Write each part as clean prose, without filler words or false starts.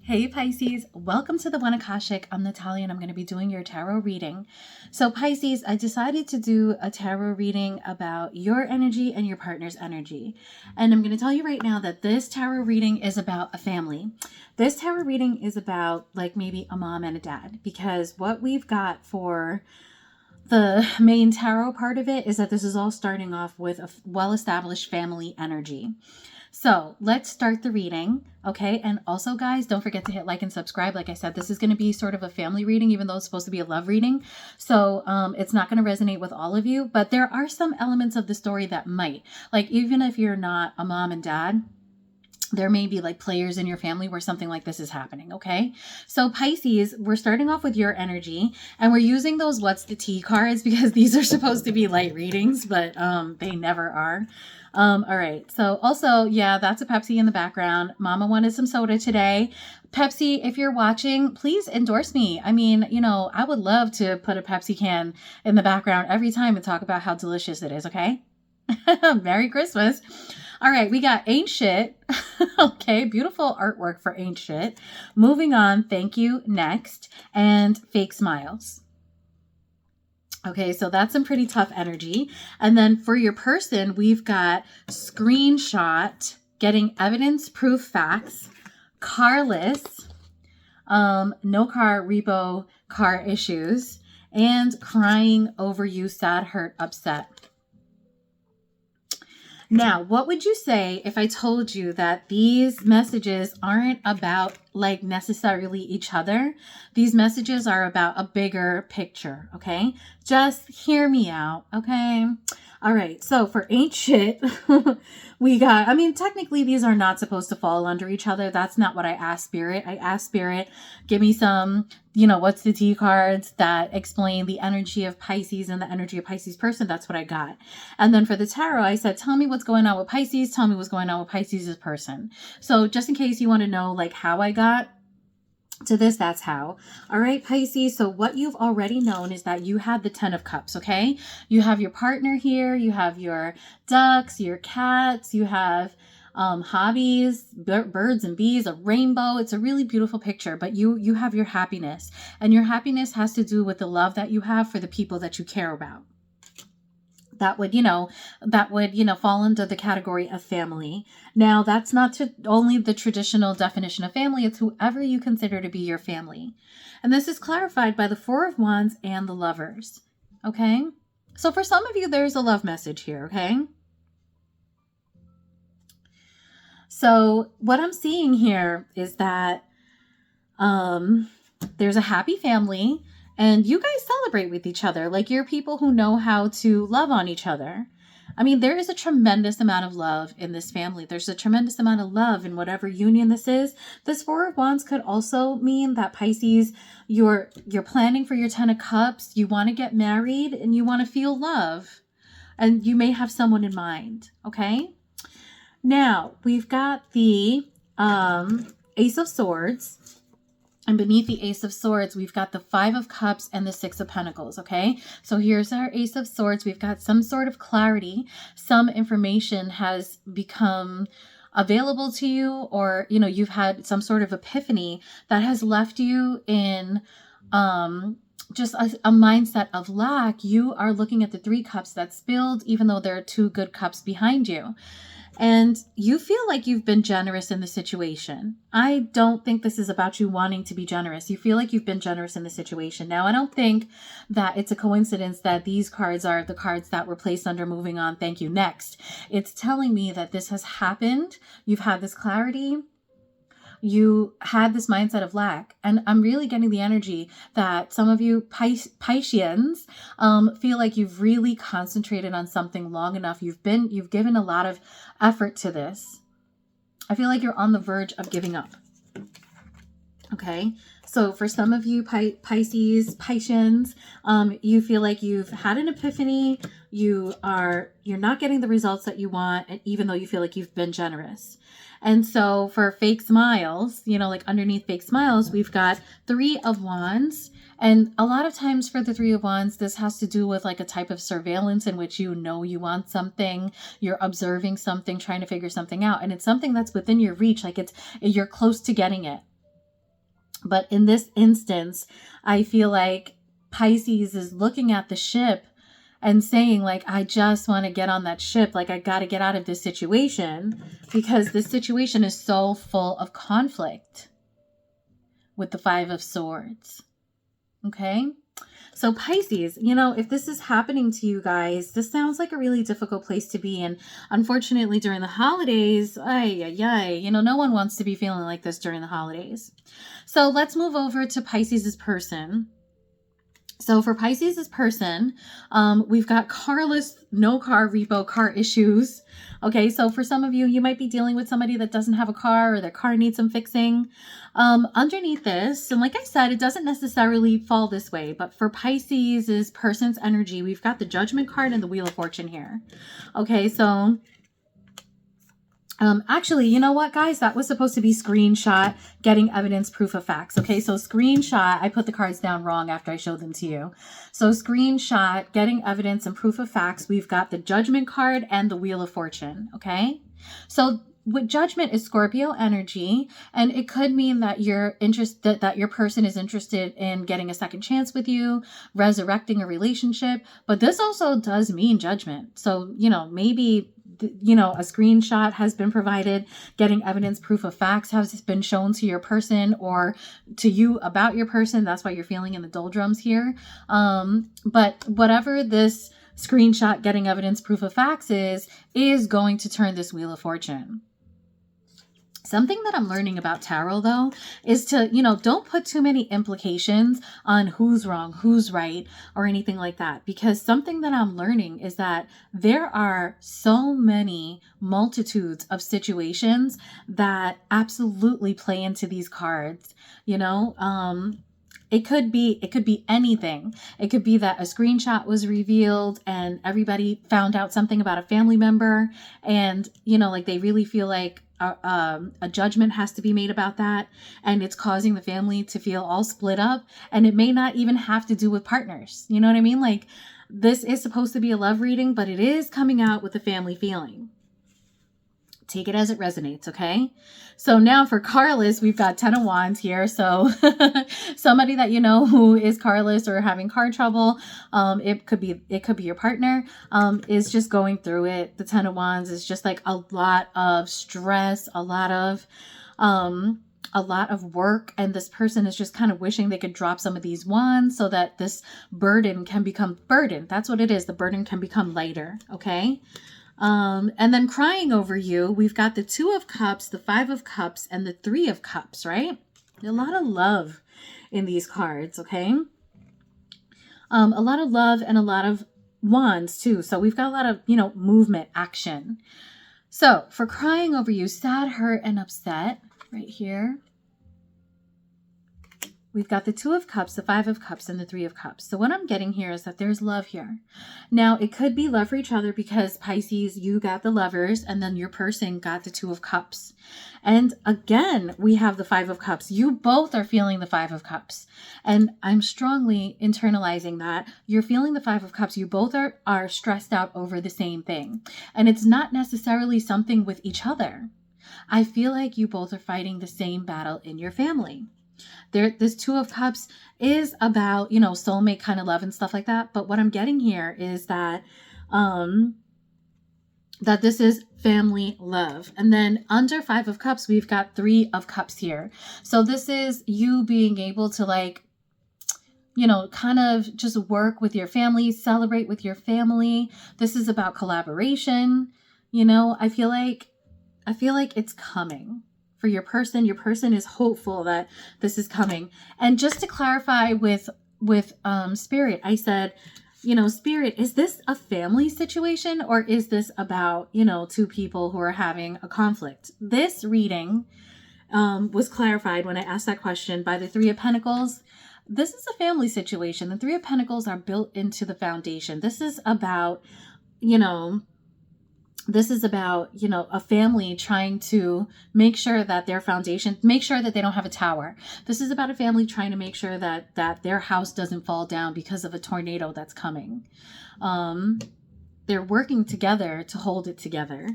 Hey Pisces, welcome to the One Akashic. I'm Natalia and I'm going to be doing your tarot reading. So Pisces, I decided to do a tarot reading about your energy and your partner's energy. And I'm going to tell you right now that this tarot reading is about a family. This tarot reading is about like maybe a mom and a dad, because what we've got for the main tarot part of it is that this is all starting off with a well-established family energy. So let's start the reading, okay? And also, guys, don't forget to hit like and subscribe. Like I said, this is going to be sort of a family reading, even though it's supposed to be a love reading. So it's not going to resonate with all of you, but there are some elements of the story that might. Like, even if you're not a mom and dad, there may be like players in your family where something like this is happening, okay? So Pisces, we're starting off with your energy, and we're using those what's the tea cards because these are supposed to be light readings, but they never are. All right. So also, yeah, that's a Pepsi in the background. Mama wanted some soda today. Pepsi, if you're watching, please endorse me. I mean, you know, I would love to put a Pepsi can in the background every time and talk about how delicious it is, okay? Merry Christmas. All right, we got Ain't Shit. Okay, beautiful artwork for Ain't Shit. Moving on, Thank You, Next, and Fake Smiles. Okay, so that's some pretty tough energy. And then for your person, we've got Screenshot, Getting Evidence, Proof, Facts, Carless, No Car, Repo, Car Issues, and Crying Over You, Sad, Hurt, Upset. Now, what would you say if I told you that these messages aren't about like necessarily each other? These messages are about a bigger picture, okay? Just hear me out, okay? All right, so for Ain't Shit, we got, I mean, technically these are not supposed to fall under each other. That's not what I asked Spirit. I asked Spirit, give me some, you know, what's the tea cards that explain the energy of Pisces and the energy of Pisces person. That's what I got. And then for the tarot, I said, tell me what's going on with Pisces. Tell me what's going on with Pisces' person. So just in case you want to know like how I got to this, that's how. All right, Pisces. So what you've already known is that you had the 10 of Cups, okay? You have your partner here. You have your ducks, your cats. You have hobbies, birds and bees, a rainbow. It's a really beautiful picture, but you have your happiness, and your happiness has to do with the love that you have for the people that you care about. That would fall under the category of family. Now, that's not only the traditional definition of family, it's whoever you consider to be your family. And this is clarified by the Four of Wands and the Lovers, okay? So for some of you, there's a love message here, okay? So what I'm seeing here is that there's a happy family, and you guys celebrate with each other. Like, you're people who know how to love on each other. I mean, there is a tremendous amount of love in this family. There's a tremendous amount of love in whatever union this is. This Four of Wands could also mean that Pisces, you're planning for your 10 of Cups. You want to get married and you want to feel love. And you may have someone in mind, okay? Now, we've got the Ace of Swords. And beneath the Ace of Swords, we've got the Five of Cups and the Six of Pentacles, okay? So here's our Ace of Swords. We've got some sort of clarity. Some information has become available to you, or, you know, you've had some sort of epiphany that has left you in just a mindset of lack. You are looking at the Three Cups that spilled, even though there are two good cups behind you. And you feel like you've been generous in the situation. I don't think this is about you wanting to be generous. You feel like you've been generous in the situation. Now, I don't think that it's a coincidence that these cards are the cards that were placed under Moving On, Thank You, Next. It's telling me that this has happened. You've had this clarity. You had this mindset of lack. And I'm really getting the energy that some of you Pisceans feel like you've really concentrated on something long enough. You've given a lot of effort to this. I feel like you're on the verge of giving up. Okay. So for some of you Pisceans, you feel like you've had an epiphany. You're not getting the results that you want, and even though you feel like you've been generous. And so for Fake Smiles, you know, like underneath Fake Smiles, we've got Three of Wands. And a lot of times for the Three of Wands, this has to do with like a type of surveillance in which you know you want something, you're observing something, trying to figure something out. And it's something that's within your reach. Like you're close to getting it. But in this instance, I feel like Pisces is looking at the ship and saying, like, I just want to get on that ship. Like, I got to get out of this situation because this situation is so full of conflict with the Five of Swords. Okay. So Pisces, if this is happening to you guys, this sounds like a really difficult place to be. And unfortunately, during the holidays, no one wants to be feeling like this during the holidays. So let's move over to Pisces's person. So for Pisces's person, we've got carless, no car, repo, car issues. Okay, so for some of you, you might be dealing with somebody that doesn't have a car or their car needs some fixing. Underneath this, and like I said, it doesn't necessarily fall this way, but for Pisces's person's energy, we've got the Judgment card and the Wheel of Fortune here. Okay, so actually, you know what, guys? That was supposed to be screenshot, getting evidence, proof of facts. Okay, so screenshot, I put the cards down wrong after I showed them to you. So screenshot, getting evidence and proof of facts. We've got the Judgment card and the Wheel of Fortune. Okay, so with Judgment is Scorpio energy, and it could mean that you're interested, that your person is interested in getting a second chance with you, resurrecting a relationship. But this also does mean judgment. So, maybe a screenshot has been provided, getting evidence, proof of facts has been shown to your person or to you about your person. That's why you're feeling in the doldrums here. But whatever this screenshot, getting evidence, proof of facts is going to turn this Wheel of Fortune. Something that I'm learning about tarot, though, is to, don't put too many implications on who's wrong, who's right, or anything like that. Because something that I'm learning is that there are so many multitudes of situations that absolutely play into these cards, It could be anything. It could be that a screenshot was revealed and everybody found out something about a family member and, like they really feel like a judgment has to be made about that, and it's causing the family to feel all split up, and it may not even have to do with partners. You know what I mean? Like, this is supposed to be a love reading, but it is coming out with a family feeling. Take it as it resonates, okay? So now for carless, we've got 10 of Wands here. So somebody that who is carless or having car trouble, it could be your partner, is just going through it. The 10 of Wands is just like a lot of stress, a lot of work, and this person is just kind of wishing they could drop some of these wands so that this burden can become burden. That's what it is. The burden can become lighter, okay? And then crying over you, we've got the 2 of Cups, the 5 of Cups, and the 3 of Cups, right? A lot of love in these cards, okay? A lot of love and a lot of wands too. So we've got a lot of, movement, action. So for crying over you, sad, hurt, and upset right here. We've got the 2 of Cups, the 5 of Cups, and the 3 of Cups. So what I'm getting here is that there's love here. Now, it could be love for each other because Pisces, you got the Lovers, and then your person got the 2 of Cups. And again, we have the 5 of Cups. You both are feeling the 5 of Cups. And I'm strongly internalizing that. You're feeling the 5 of Cups. You both are stressed out over the same thing. And it's not necessarily something with each other. I feel like you both are fighting the same battle in your family. This 2 of Cups is about, soulmate kind of love and stuff like that. But what I'm getting here is that, that this is family love. And then under 5 of Cups, we've got 3 of Cups here. So this is you being able to kind of just work with your family, celebrate with your family. This is about collaboration. I feel like it's coming. For your person is hopeful that this is coming. And just to clarify with Spirit, I said, Spirit, is this a family situation or is this about, 2 people who are having a conflict? This reading was clarified when I asked that question by the 3 of Pentacles. This is a family situation. The 3 of Pentacles are built into the foundation. This is about, a family trying to make sure that their foundation, make sure that they don't have a tower. This is about a family trying to make sure that their house doesn't fall down because of a tornado that's coming. they're working together to hold it together.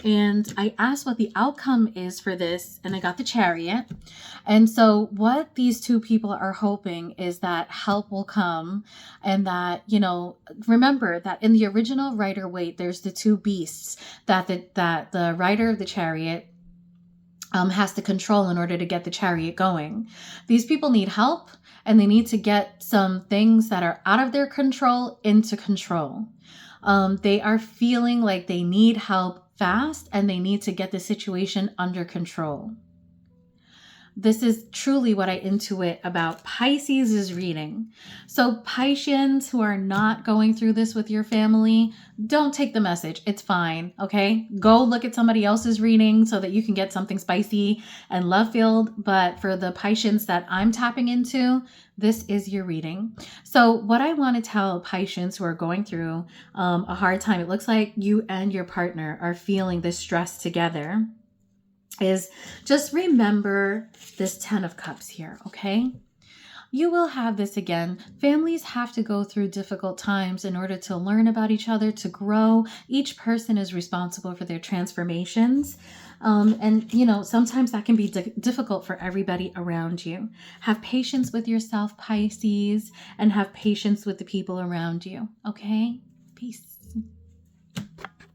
And I asked what the outcome is for this, and I got the Chariot. And so what these two people are hoping is that help will come, and that, remember that in the original Rider-Waite, there's the two beasts that the rider of the Chariot has to control in order to get the chariot going. These people need help, and they need to get some things that are out of their control into control. They are feeling like they need help fast, and they need to get the situation under control. This is truly what I intuit about Pisces' reading. So Pisceans who are not going through this with your family, don't take the message. It's fine, okay? Go look at somebody else's reading so that you can get something spicy and love-filled. But for the Pisceans that I'm tapping into, this is your reading. So what I want to tell Pisceans who are going through a hard time, it looks like you and your partner are feeling this stress together, is just remember this 10 of Cups here, okay? You will have this again. Families have to go through difficult times in order to learn about each other, to grow. Each person is responsible for their transformations. And sometimes that can be difficult for everybody around you. Have patience with yourself, Pisces, and have patience with the people around you, okay? Peace.